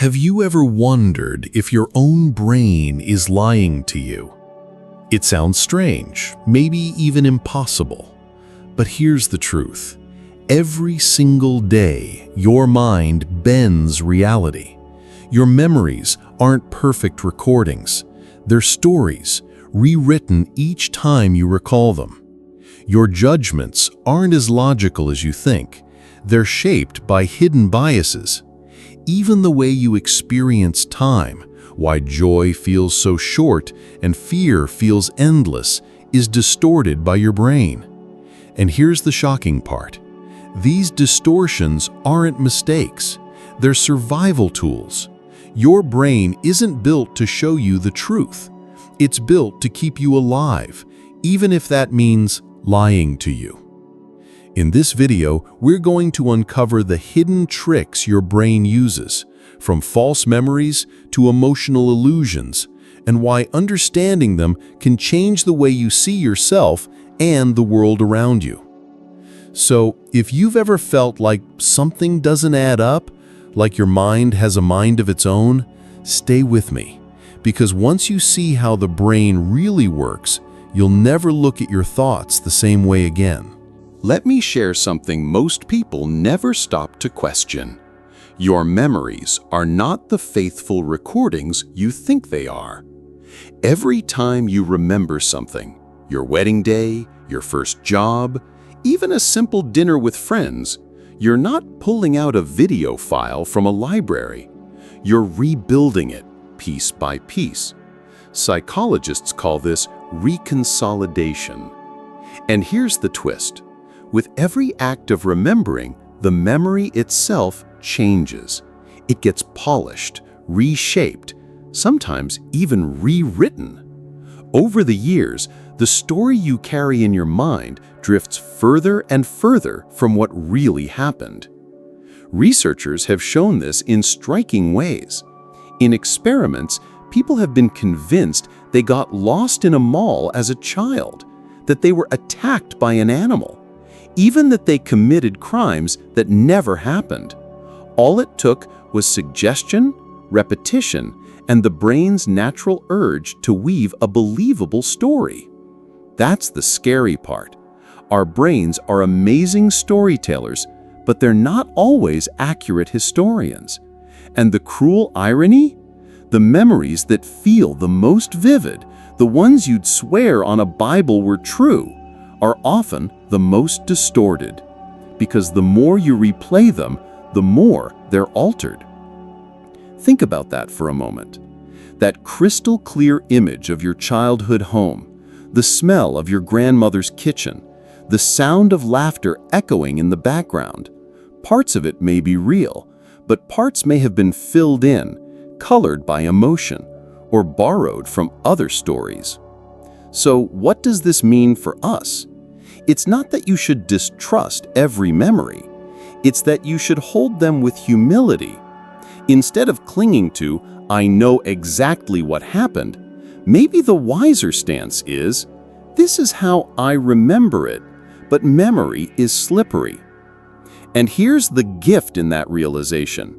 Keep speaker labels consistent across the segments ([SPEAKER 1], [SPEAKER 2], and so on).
[SPEAKER 1] Have you ever wondered if your own brain is lying to you? It sounds strange, maybe even impossible. But here's the truth. Every single day, your mind bends reality. Your memories aren't perfect recordings. They're stories, rewritten each time you recall them. Your judgments aren't as logical as you think. They're shaped by hidden biases. Even the way you experience time, why joy feels so short and fear feels endless, is distorted by your brain. And here's the shocking part. These distortions aren't mistakes. They're survival tools. Your brain isn't built to show you the truth. It's built to keep you alive, even if that means lying to you. In this video, we're going to uncover the hidden tricks your brain uses, from false memories to emotional illusions, and why understanding them can change the way you see yourself and the world around you. So, if you've ever felt like something doesn't add up, like your mind has a mind of its own, stay with me, because once you see how the brain really works, you'll never look at your thoughts the same way again.
[SPEAKER 2] Let me share something most people never stop to question. Your memories are not the faithful recordings you think they are. Every time you remember something, your wedding day, your first job, even a simple dinner with friends, you're not pulling out a video file from a library. You're rebuilding it piece by piece. Psychologists call this reconsolidation. And here's the twist. With every act of remembering, the memory itself changes. It gets polished, reshaped, sometimes even rewritten. Over the years, the story you carry in your mind drifts further and further from what really happened. Researchers have shown this in striking ways. In experiments, people have been convinced they got lost in a mall as a child, that they were attacked by an animal, even that they committed crimes that never happened. All it took was suggestion, repetition, and the brain's natural urge to weave a believable story. That's the scary part. Our brains are amazing storytellers, but they're not always accurate historians. And the cruel irony? The memories that feel the most vivid, the ones you'd swear on a Bible were true, are often the most distorted, because the more you replay them, the more they're altered. Think about that for a moment. That crystal clear image of your childhood home, the smell of your grandmother's kitchen, the sound of laughter echoing in the background. Parts of it may be real, but parts may have been filled in, colored by emotion, or borrowed from other stories. So what does this mean for us? It's not that you should distrust every memory. It's that you should hold them with humility. Instead of clinging to, "I know exactly what happened," maybe the wiser stance is, "This is how I remember it," but memory is slippery. And here's the gift in that realization.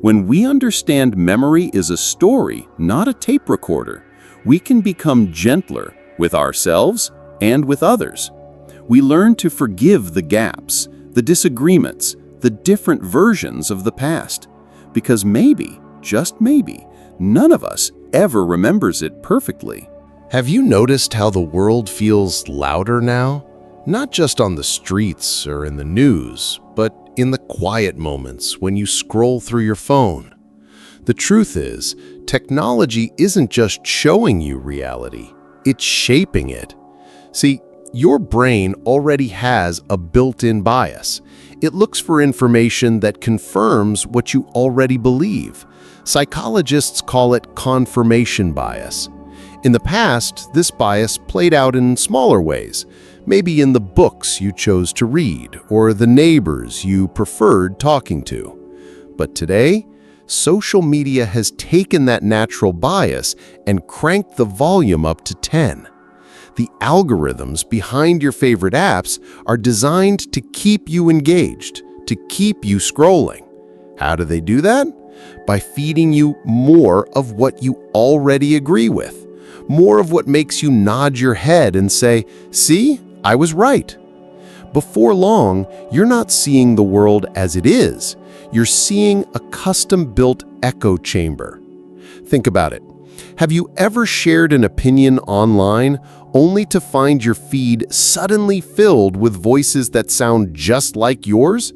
[SPEAKER 2] When we understand memory is a story, not a tape recorder, we can become gentler with ourselves and with others. We learn to forgive the gaps, the disagreements, the different versions of the past, because maybe, just maybe, none of us ever remembers it perfectly.
[SPEAKER 3] Have you noticed how the world feels louder now? Not just on the streets or in the news, but in the quiet moments when you scroll through your phone. The truth is, technology isn't just showing you reality, it's shaping it. See, your brain already has a built-in bias. It looks for information that confirms what you already believe. Psychologists call it confirmation bias. In the past, this bias played out in smaller ways, maybe in the books you chose to read or the neighbors you preferred talking to. But today, social media has taken that natural bias and cranked the volume up to 10. The algorithms behind your favorite apps are designed to keep you engaged, to keep you scrolling. How do they do that? by feeding you more of what you already agree with, more of what makes you nod your head and say, "See, I was right." Before long, you're not seeing the world as it is. You're seeing a custom-built echo chamber. Think about it. Have you ever shared an opinion online only to find your feed suddenly filled with voices that sound just like yours?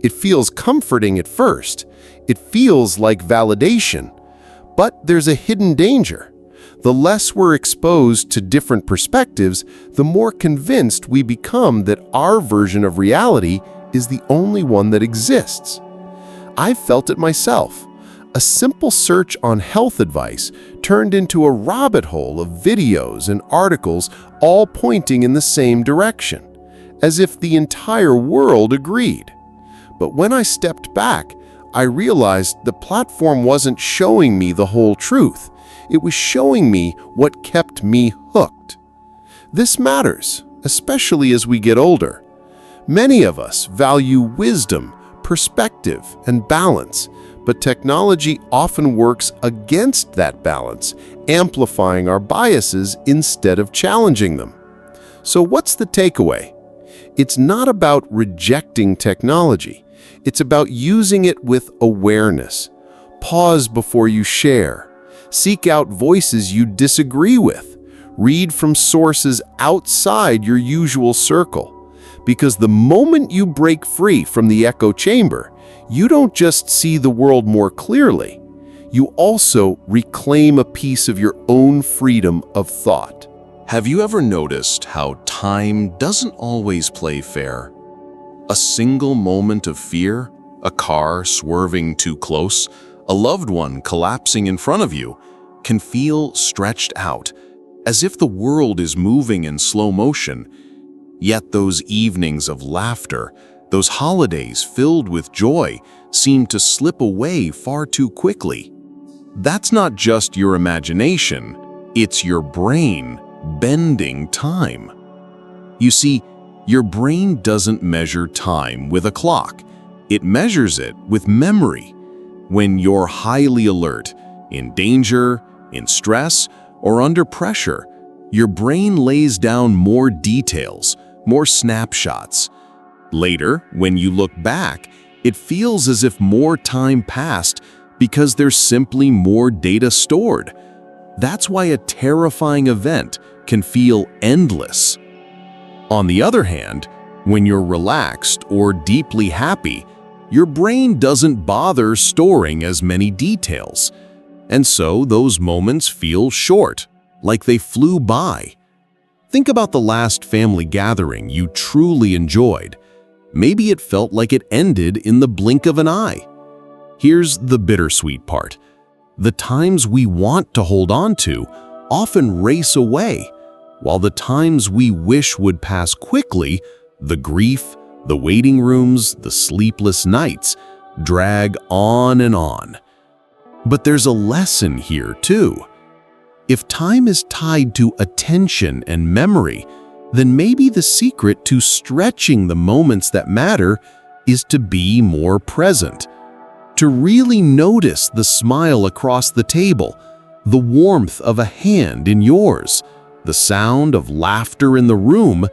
[SPEAKER 3] It feels comforting at first. It feels like validation. But there's a hidden danger. The less we're exposed to different perspectives, the more convinced we become that our version of reality is the only one that exists. I've felt it myself. A simple search on health advice turned into a rabbit hole of videos and articles all pointing in the same direction, as if the entire world agreed. But when I stepped back, I realized the platform wasn't showing me the whole truth. It was showing me what kept me hooked. This matters, especially as we get older. Many of us value wisdom, perspective, and balance, but technology often works against that balance, amplifying our biases instead of challenging them. So what's the takeaway? It's not about rejecting technology. It's about using it with awareness. Pause before you share. Seek out voices you disagree with. Read from sources outside your usual circle. Because the moment you break free from the echo chamber, you don't just see the world more clearly. You also reclaim a piece of your own freedom of thought.
[SPEAKER 2] Have you ever noticed how time doesn't always play fair? A single moment of fear, a car swerving too close, a loved one collapsing in front of you, can feel stretched out, as if the world is moving in slow motion. Yet those evenings of laughter, those holidays filled with joy, seem to slip away far too quickly. That's not just your imagination, it's your brain bending time. You see, your brain doesn't measure time with a clock. It measures it with memory. When you're highly alert, in danger, in stress, or under pressure, your brain lays down more details, more snapshots. Later, when you look back, it feels as if more time passed because there's simply more data stored. That's why a terrifying event can feel endless. On the other hand, when you're relaxed or deeply happy, your brain doesn't bother storing as many details. And so those moments feel short, like they flew by. Think about the last family gathering you truly enjoyed. Maybe it felt like it ended in the blink of an eye. Here's the bittersweet part. The times we want to hold on to often race away, while the times we wish would pass quickly, the grief, the waiting rooms, the sleepless nights, drag on and on. But there's a lesson here too. If time is tied to attention and memory, then maybe the secret to stretching the moments that matter is to be more present. To really notice the smile across the table, the warmth of a hand in yours, the sound of laughter in the room,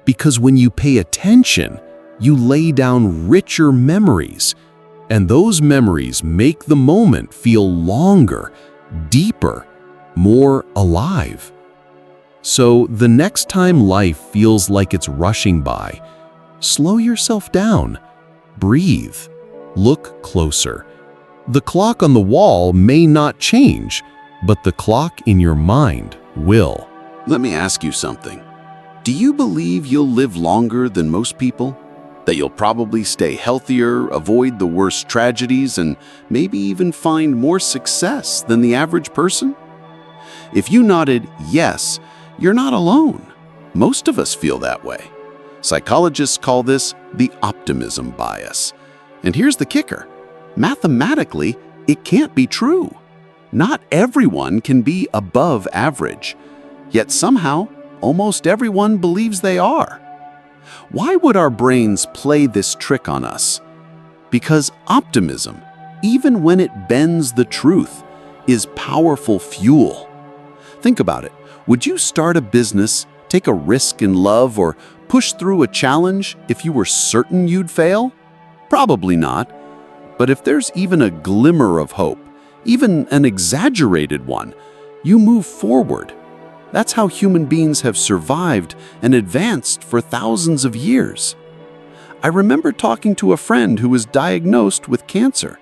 [SPEAKER 2] because when you pay attention, you lay down richer memories, and those memories make the moment feel longer, deeper, more alive. So the next time life feels like it's rushing by, slow yourself down, breathe, look closer. The clock on the wall may not change, but the clock in your mind will.
[SPEAKER 4] Let me ask you something. Do you believe you'll live longer than most people? That you'll probably stay healthier, avoid the worst tragedies, and maybe even find more success than the average person? If you nodded yes, you're not alone. Most of us feel that way. Psychologists call this the optimism bias. And here's the kicker. Mathematically, it can't be true. Not everyone can be above average. Yet somehow, almost everyone believes they are. Why would our brains play this trick on us? Because optimism, even when it bends the truth, is powerful fuel. Think about it. Would you start a business, take a risk in love, or push through a challenge if you were certain you'd fail? Probably not. But if there's even a glimmer of hope, even an exaggerated one, you move forward. That's how human beings have survived and advanced for thousands of years. I remember talking to a friend who was diagnosed with cancer.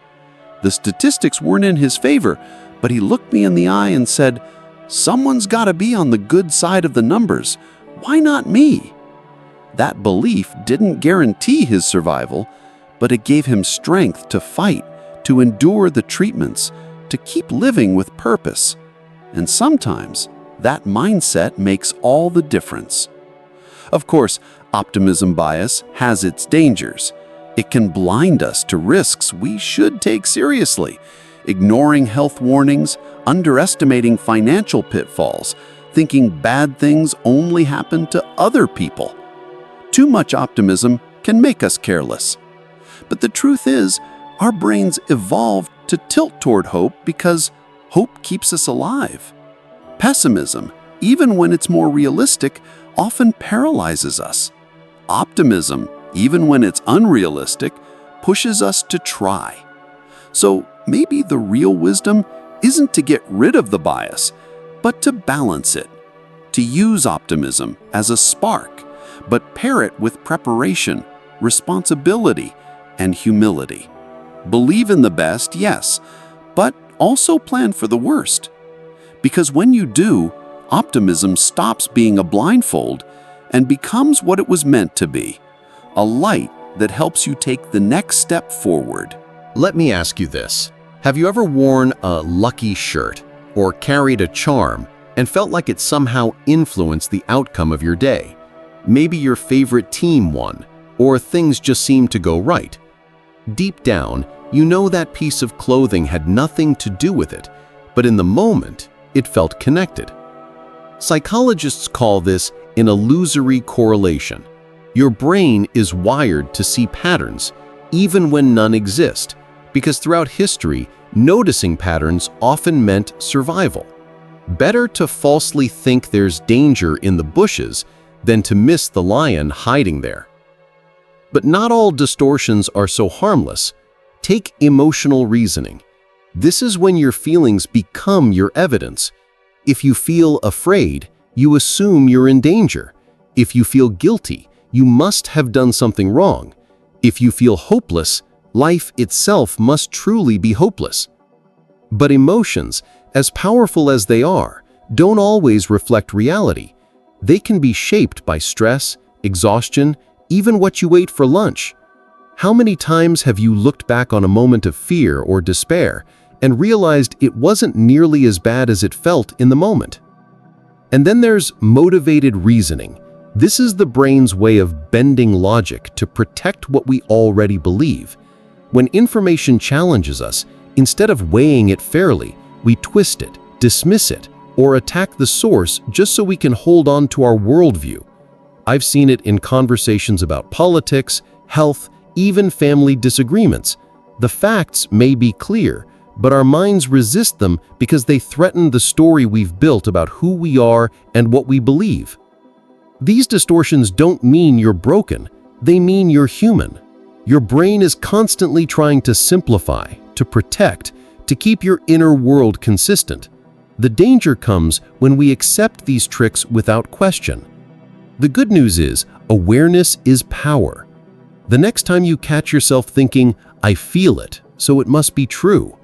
[SPEAKER 4] The statistics weren't in his favor, but he looked me in the eye and said, "Someone's got to be on the good side of the numbers. Why not me?" That belief didn't guarantee his survival, but it gave him strength to fight, to endure the treatments, to keep living with purpose. And sometimes, that mindset makes all the difference. Of course, optimism bias has its dangers. It can blind us to risks we should take seriously, ignoring health warnings, underestimating financial pitfalls, thinking bad things only happen to other people. Too much optimism can make us careless. But the truth is, our brains evolved to tilt toward hope because hope keeps us alive. Pessimism, even when it's more realistic, often paralyzes us. Optimism, even when it's unrealistic, pushes us to try. So maybe the real wisdom isn't to get rid of the bias, but to balance it, to use optimism as a spark, but pair it with preparation, responsibility, and humility. Believe in the best, yes, but also plan for the worst. Because when you do, optimism stops being a blindfold and becomes what it was meant to be, a light that helps you take the next step forward.
[SPEAKER 3] Let me ask you this. Have you ever worn a lucky shirt or carried a charm and felt like it somehow influenced the outcome of your day? Maybe your favorite team won, or things just seemed to go right. Deep down, you know that piece of clothing had nothing to do with it, but in the moment, it felt connected. Psychologists call this an illusory correlation. Your brain is wired to see patterns, even when none exist, because throughout history, noticing patterns often meant survival. Better to falsely think there's danger in the bushes than to miss the lion hiding there. But not all distortions are so harmless. Take emotional reasoning. This is when your feelings become your evidence. If you feel afraid, you assume you're in danger. If you feel guilty, you must have done something wrong. If you feel hopeless, life itself must truly be hopeless. But emotions, as powerful as they are, don't always reflect reality. They can be shaped by stress, exhaustion, even what you ate for lunch. How many times have you looked back on a moment of fear or despair and realized it wasn't nearly as bad as it felt in the moment? And then there's motivated reasoning. This is the brain's way of bending logic to protect what we already believe. When information challenges us, instead of weighing it fairly, we twist it, dismiss it, or attack the source just so we can hold on to our worldview. I've seen it in conversations about politics, health, even family disagreements. The facts may be clear, but our minds resist them because they threaten the story we've built about who we are and what we believe. These distortions don't mean you're broken, they mean you're human. Your brain is constantly trying to simplify, to protect, to keep your inner world consistent. The danger comes when we accept these tricks without question. The good news is, awareness is power. The next time you catch yourself thinking, "I feel it, so it must be true,"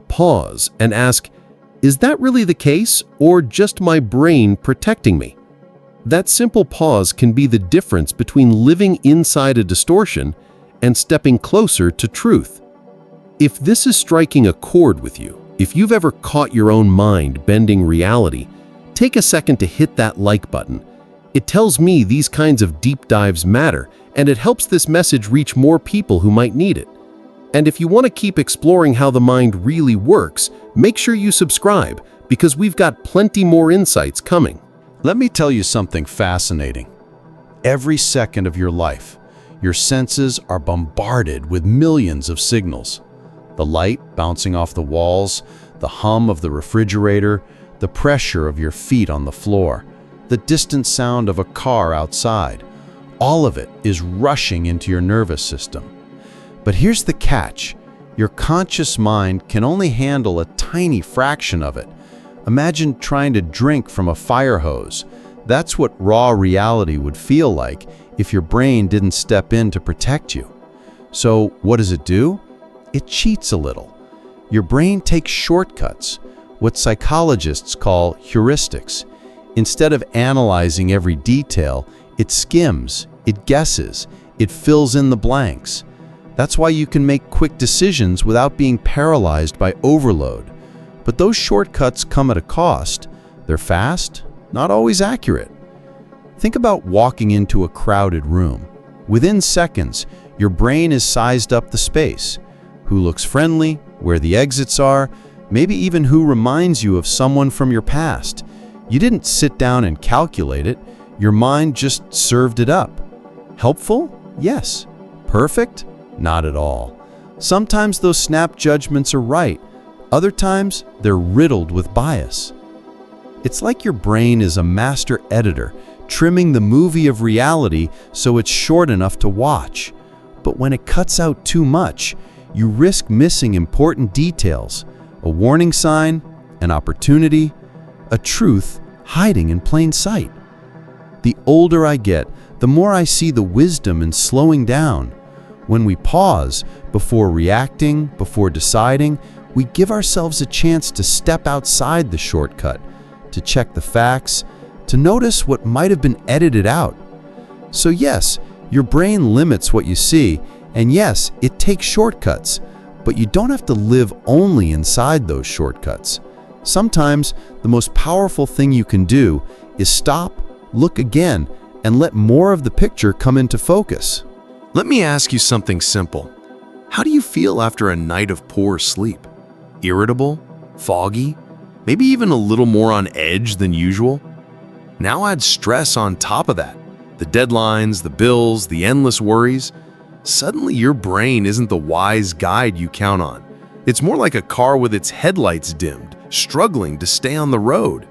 [SPEAKER 3] pause and ask, "Is that really the case, or just my brain protecting me?" That simple pause can be the difference between living inside a distortion and stepping closer to truth. If this is striking a chord with you, if you've ever caught your own mind bending reality, take a second to hit that like button. It tells me these kinds of deep dives matter, and it helps this message reach more people who might need it. And if you want to keep exploring how the mind really works, make sure you subscribe, because we've got plenty more insights coming.
[SPEAKER 5] Let me tell you something fascinating. Every second of your life, your senses are bombarded with millions of signals. The light bouncing off the walls, the hum of the refrigerator, the pressure of your feet on the floor, the distant sound of a car outside. All of it is rushing into your nervous system. But here's the catch. Your conscious mind can only handle a tiny fraction of it. Imagine trying to drink from a fire hose. That's what raw reality would feel like if your brain didn't step in to protect you. So what does it do? It cheats a little. Your brain takes shortcuts, what psychologists call heuristics. Instead of analyzing every detail, it skims, it guesses, it fills in the blanks. That's why you can make quick decisions without being paralyzed by overload. But those shortcuts come at a cost. They're fast, not always accurate. Think about walking into a crowded room. Within seconds, your brain has sized up the space. Who looks friendly, where the exits are, maybe even who reminds you of someone from your past. You didn't sit down and calculate it. Your mind just served it up. Helpful? Yes. Perfect? Not at all. Sometimes those snap judgments are right. Other times, they're riddled with bias. It's like your brain is a master editor, trimming the movie of reality so it's short enough to watch. But when it cuts out too much, you risk missing important details, a warning sign, an opportunity, a truth hiding in plain sight. The older I get, the more I see the wisdom in slowing down. When we pause before reacting, before deciding, we give ourselves a chance to step outside the shortcut, to check the facts, to notice what might have been edited out. So yes, your brain limits what you see, and yes, it takes shortcuts, but you don't have to live only inside those shortcuts. Sometimes the most powerful thing you can do is stop, look again, and let more of the picture come into focus.
[SPEAKER 3] Let me ask you something simple. How do you feel after a night of poor sleep? Irritable? Foggy? Maybe even a little more on edge than usual? Now add stress on top of that. The deadlines, the bills, the endless worries. Suddenly your brain isn't the wise guide you count on. It's more like a car with its headlights dimmed, struggling to stay on the road.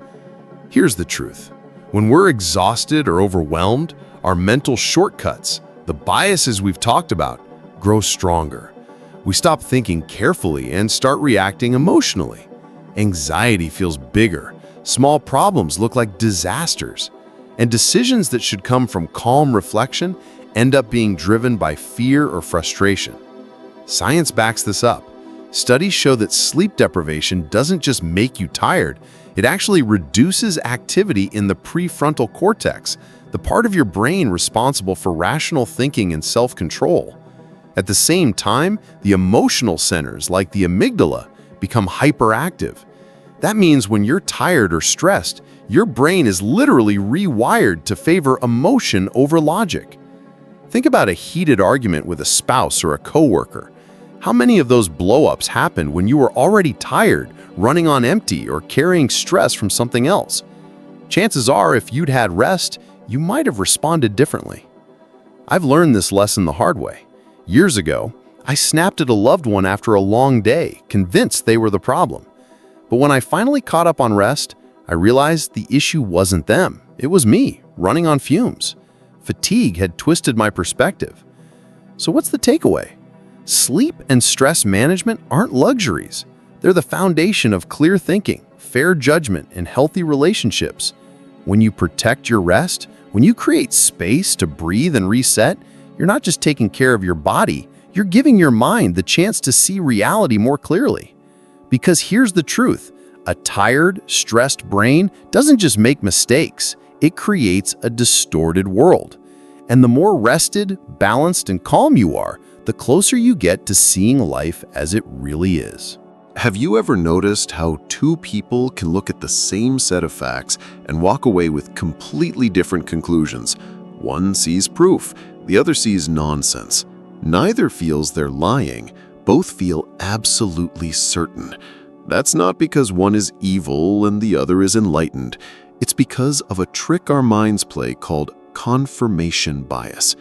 [SPEAKER 3] Here's the truth. When we're exhausted or overwhelmed, our mental shortcuts, the biases we've talked about, grow stronger. We stop thinking carefully and start reacting emotionally. Anxiety feels bigger. Small problems look like disasters. And decisions that should come from calm reflection end up being driven by fear or frustration. Science backs this up. Studies show that sleep deprivation doesn't just make you tired, it actually reduces activity in the prefrontal cortex, the part of your brain responsible for rational thinking and self-control. At the same time, the emotional centers, like the amygdala, become hyperactive. That means when you're tired or stressed, your brain is literally rewired to favor emotion over logic. Think about a heated argument with a spouse or a coworker. How many of those blow-ups happened when you were already tired, running on empty, or carrying stress from something else? Chances are, if you'd had rest, you might have responded differently. I've learned this lesson the hard way. Years ago, I snapped at a loved one after a long day, convinced they were the problem. But when I finally caught up on rest, I realized the issue wasn't them. It was me, running on fumes. Fatigue had twisted my perspective. So what's the takeaway? Sleep and stress management aren't luxuries. They're the foundation of clear thinking, fair judgment, and healthy relationships. When you protect your rest, when you create space to breathe and reset, you're not just taking care of your body, you're giving your mind the chance to see reality more clearly. Because here's the truth, a tired, stressed brain doesn't just make mistakes, it creates a distorted world. And the more rested, balanced, and calm you are, the closer you get to seeing life as it really is.
[SPEAKER 4] Have you ever noticed how two people can look at the same set of facts and walk away with completely different conclusions? One sees proof, the other sees nonsense. Neither feels they're lying, both feel absolutely certain. That's not because one is evil and the other is enlightened. It's because of a trick our minds play called confirmation bias.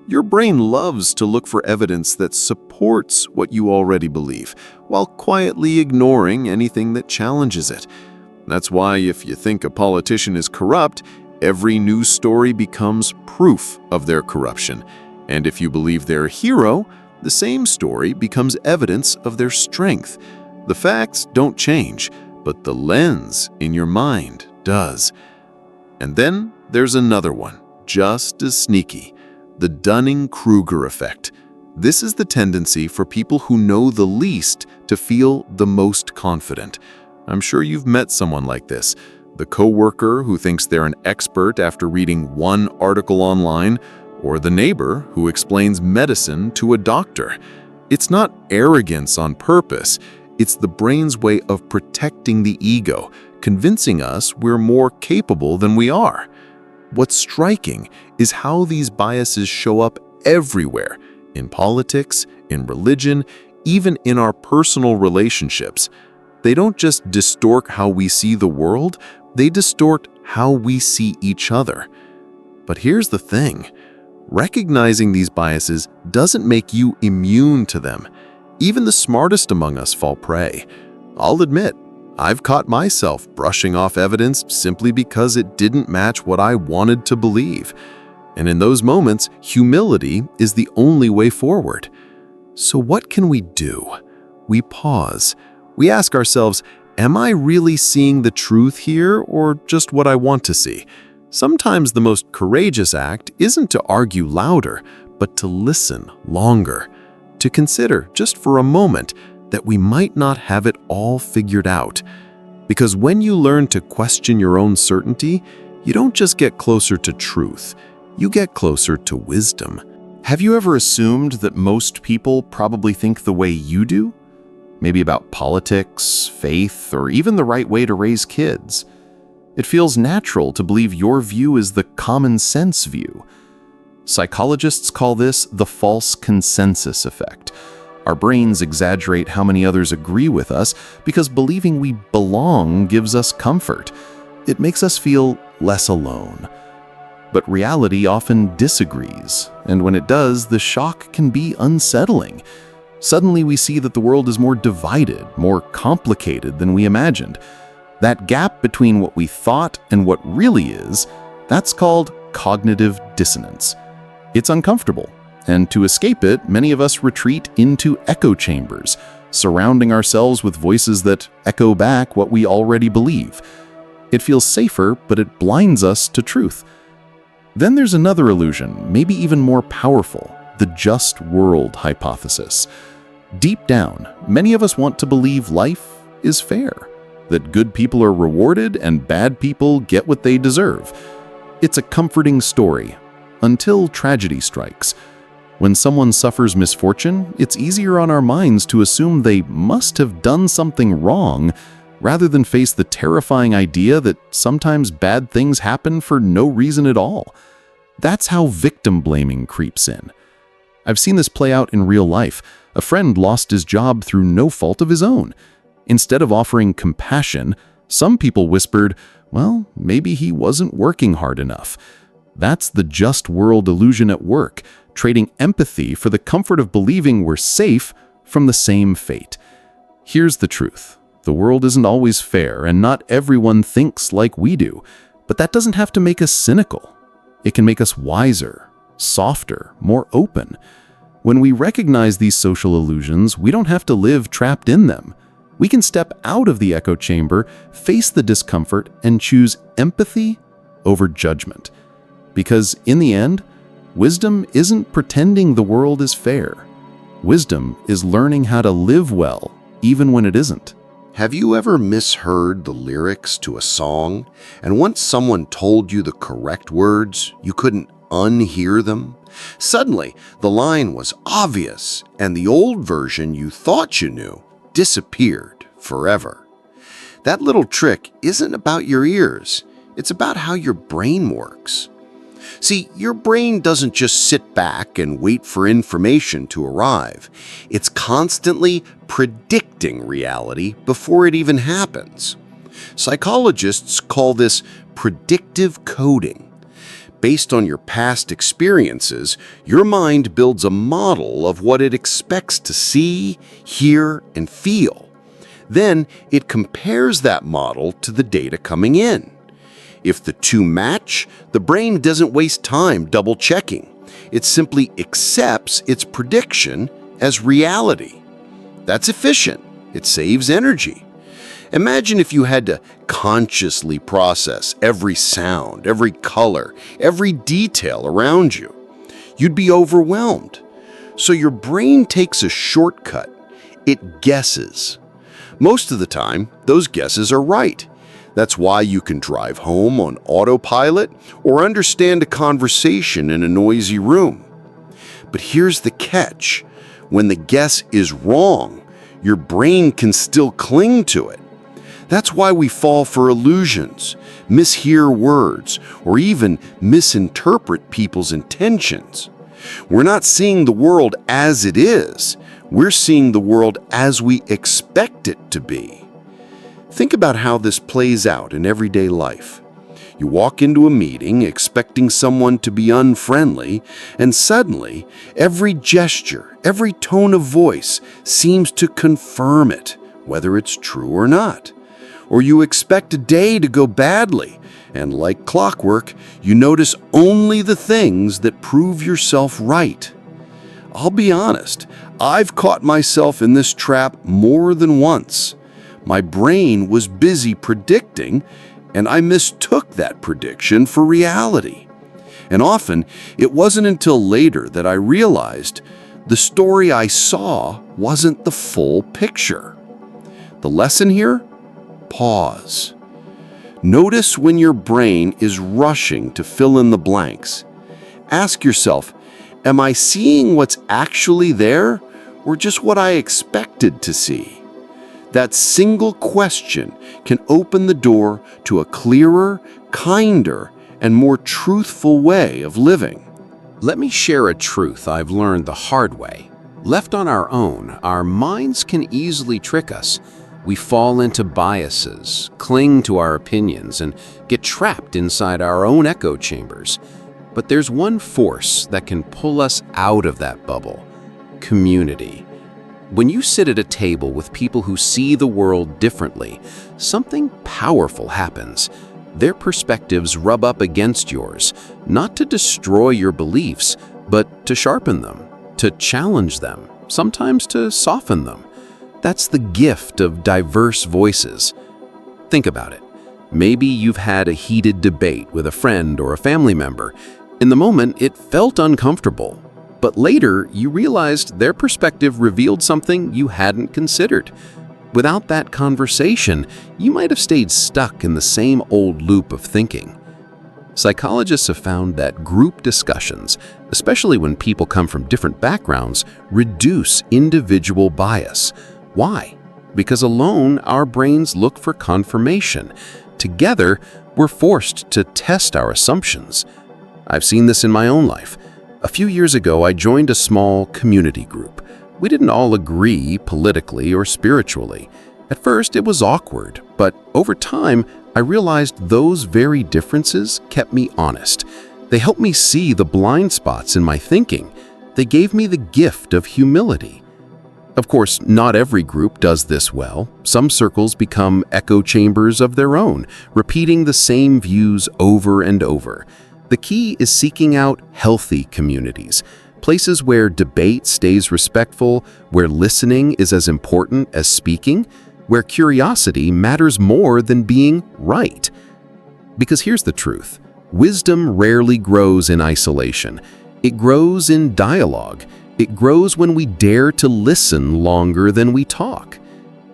[SPEAKER 2] Your brain loves to look for evidence that supports what you already believe, while quietly ignoring anything that challenges it. That's why if you think a politician is corrupt, every news story becomes proof of their corruption. And if you believe they're a hero, the same story becomes evidence of their strength. The facts don't change, but the lens in your mind does. And then there's another one, just as sneaky, the Dunning-Kruger effect. This is the tendency for people who know the least to feel the most confident. I'm sure you've met someone like this. The coworker who thinks they're an expert after reading one article online, or the neighbor who explains medicine to a doctor. It's not arrogance on purpose. It's the brain's way of protecting the ego, convincing us we're more capable than we are. What's striking is how these biases show up everywhere, in politics, in religion, even in our personal relationships. They don't just distort how we see the world, they distort how we see each other. But here's the thing. Recognizing these biases doesn't make you immune to them. Even the smartest among us fall prey. I'll admit, I've caught myself brushing off evidence simply because it didn't match what I wanted to believe. And in those moments, humility is the only way forward. So what can we do? We pause. We ask ourselves, am I really seeing the truth here or just what I want to see? Sometimes the most courageous act isn't to argue louder, but to listen longer, to consider just for a moment that we might not have it all figured out. Because when you learn to question your own certainty, you don't just get closer to truth, you get closer to wisdom.
[SPEAKER 6] Have you ever assumed that most people probably think the way you do? Maybe about politics, faith, or even the right way to raise kids. It feels natural to believe your view is the common sense view. Psychologists call this the false consensus effect. Our brains exaggerate how many others agree with us because believing we belong gives us comfort. It makes us feel less alone. But reality often disagrees, and when it does, the shock can be unsettling. Suddenly we see that the world is more divided, more complicated than we imagined. That gap between what we thought and what really is, that's called cognitive dissonance. It's uncomfortable, and to escape it, many of us retreat into echo chambers, surrounding ourselves with voices that echo back what we already believe. It feels safer, but it blinds us to truth. Then there's another illusion, maybe even more powerful, the just world hypothesis. Deep down, many of us want to believe life is fair, that good people are rewarded and bad people get what they deserve. It's a comforting story, until tragedy strikes. When someone suffers misfortune, it's easier on our minds to assume they must have done something wrong, rather than face the terrifying idea that sometimes bad things happen for no reason at all. That's how victim blaming creeps in. I've seen this play out in real life. A friend lost his job through no fault of his own. Instead of offering compassion, some people whispered, well, maybe he wasn't working hard enough. That's the just world illusion at work, trading empathy for the comfort of believing we're safe from the same fate. Here's the truth. The world isn't always fair, and not everyone thinks like we do. But that doesn't have to make us cynical. It can make us wiser, softer, more open. When we recognize these social illusions, we don't have to live trapped in them. We can step out of the echo chamber, face the discomfort, and choose empathy over judgment. Because in the end, wisdom isn't pretending the world is fair. Wisdom is learning how to live well, even when it isn't.
[SPEAKER 4] Have you ever misheard the lyrics to a song, and once someone told you the correct words, you couldn't unhear them? Suddenly, the line was obvious, and the old version you thought you knew disappeared forever. That little trick isn't about your ears. It's about how your brain works. See, your brain doesn't just sit back and wait for information to arrive. It's constantly predicting reality before it even happens. Psychologists call this predictive coding. Based on your past experiences, your mind builds a model of what it expects to see, hear, and feel. Then it compares that model to the data coming in. If the two match, the brain doesn't waste time double-checking. It simply accepts its prediction as reality. That's efficient. It saves energy. Imagine if you had to consciously process every sound, every color, every detail around you. You'd be overwhelmed. So your brain takes a shortcut. It guesses. Most of the time, those guesses are right. That's why you can drive home on autopilot or understand a conversation in a noisy room. But here's the catch. When the guess is wrong, your brain can still cling to it. That's why we fall for illusions, mishear words, or even misinterpret people's intentions. We're not seeing the world as it is. We're seeing the world as we expect it to be. Think about how this plays out in everyday life. You walk into a meeting expecting someone to be unfriendly, and suddenly, every gesture, every tone of voice seems to confirm it, whether it's true or not. Or you expect a day to go badly, and like clockwork, you notice only the things that prove yourself right. I'll be honest, I've caught myself in this trap more than once. My brain was busy predicting, and I mistook that prediction for reality. And often, it wasn't until later that I realized the story I saw wasn't the full picture. The lesson here? Pause. Notice when your brain is rushing to fill in the blanks. Ask yourself, am I seeing what's actually there, or just what I expected to see? That single question can open the door to a clearer, kinder, and more truthful way of living.
[SPEAKER 2] Let me share a truth I've learned the hard way. Left on our own, our minds can easily trick us. We fall into biases, cling to our opinions, and get trapped inside our own echo chambers. But there's one force that can pull us out of that bubble: community. When you sit at a table with people who see the world differently, something powerful happens. Their perspectives rub up against yours, not to destroy your beliefs, but to sharpen them, to challenge them, sometimes to soften them. That's the gift of diverse voices. Think about it. Maybe you've had a heated debate with a friend or a family member. In the moment, it felt uncomfortable. But later, you realized their perspective revealed something you hadn't considered. Without that conversation, you might have stayed stuck in the same old loop of thinking. Psychologists have found that group discussions, especially when people come from different backgrounds, reduce individual bias. Why? Because alone, our brains look for confirmation. Together, we're forced to test our assumptions. I've seen this in my own life. A few years ago, I joined a small community group. We didn't all agree politically or spiritually. At first, it was awkward, but over time, I realized those very differences kept me honest. They helped me see the blind spots in my thinking. They gave me the gift of humility. Of course, not every group does this well. Some circles become echo chambers of their own, repeating the same views over and over. The key is seeking out healthy communities, places where debate stays respectful, where listening is as important as speaking, where curiosity matters more than being right. Because here's the truth. Wisdom rarely grows in isolation. It grows in dialogue. It grows when we dare to listen longer than we talk.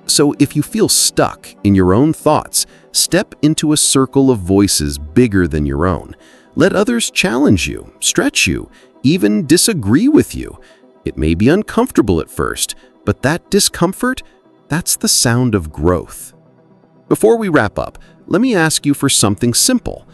[SPEAKER 2] So if you feel stuck in your own thoughts, step into a circle of voices bigger than your own. Let others challenge you, stretch you, even disagree with you. It may be uncomfortable at first, but that discomfort, that's the sound of growth. Before we wrap up, let me ask you for something simple.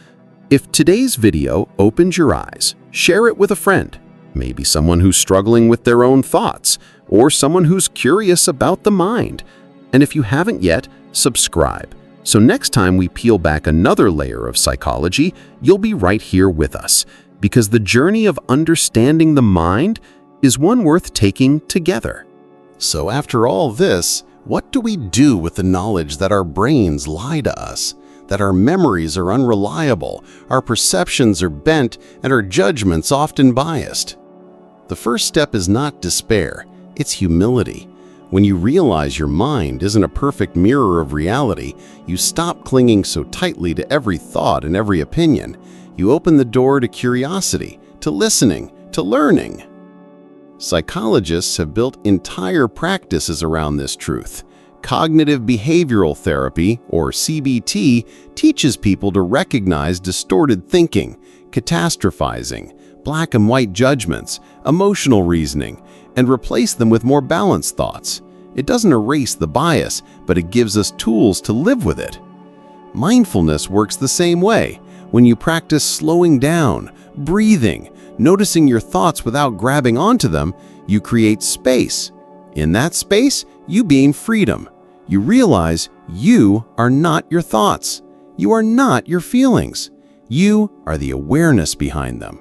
[SPEAKER 2] If today's video opened your eyes, share it with a friend. Maybe someone who's struggling with their own thoughts, or someone who's curious about the mind. And if you haven't yet, subscribe.
[SPEAKER 3] So next time we peel back another layer of psychology, you'll be right here with us, because the journey of understanding the mind is one worth taking together.
[SPEAKER 4] So after all this, what do we do with the knowledge that our brains lie to us, that our memories are unreliable, our perceptions are bent, and our judgments often biased? The first step is not despair, it's humility. When you realize your mind isn't a perfect mirror of reality, you stop clinging so tightly to every thought and every opinion. You open the door to curiosity, to listening, to learning. Psychologists have built entire practices around this truth. Cognitive behavioral therapy, or CBT, teaches people to recognize distorted thinking, catastrophizing, black and white judgments, emotional reasoning, and replace them with more balanced thoughts. It doesn't erase the bias, but it gives us tools to live with it. Mindfulness works the same way. When you practice slowing down, breathing, noticing your thoughts without grabbing onto them, you create space. In that space, you gain freedom. You realize you are not your thoughts. You are not your feelings. You are the awareness behind them.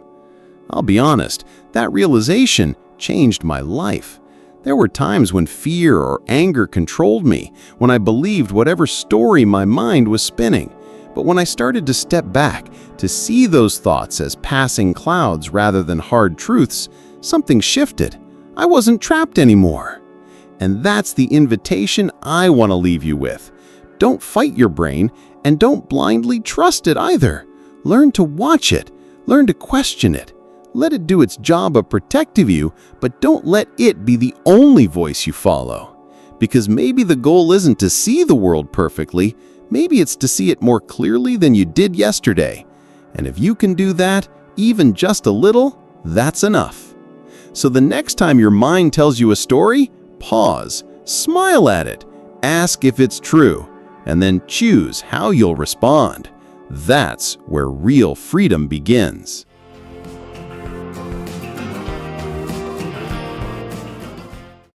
[SPEAKER 4] I'll be honest, that realization changed my life. There were times when fear or anger controlled me, when I believed whatever story my mind was spinning. But when I started to step back, to see those thoughts as passing clouds rather than hard truths, something shifted. I wasn't trapped anymore. And that's the invitation I want to leave you with. Don't fight your brain, and don't blindly trust it either. Learn to watch it. Learn to question it. Let it do its job of protecting you, but don't let it be the only voice you follow. Because maybe the goal isn't to see the world perfectly, maybe it's to see it more clearly than you did yesterday. And if you can do that, even just a little, that's enough. So the next time your mind tells you a story, pause, smile at it, ask if it's true, and then choose how you'll respond. That's where real freedom begins.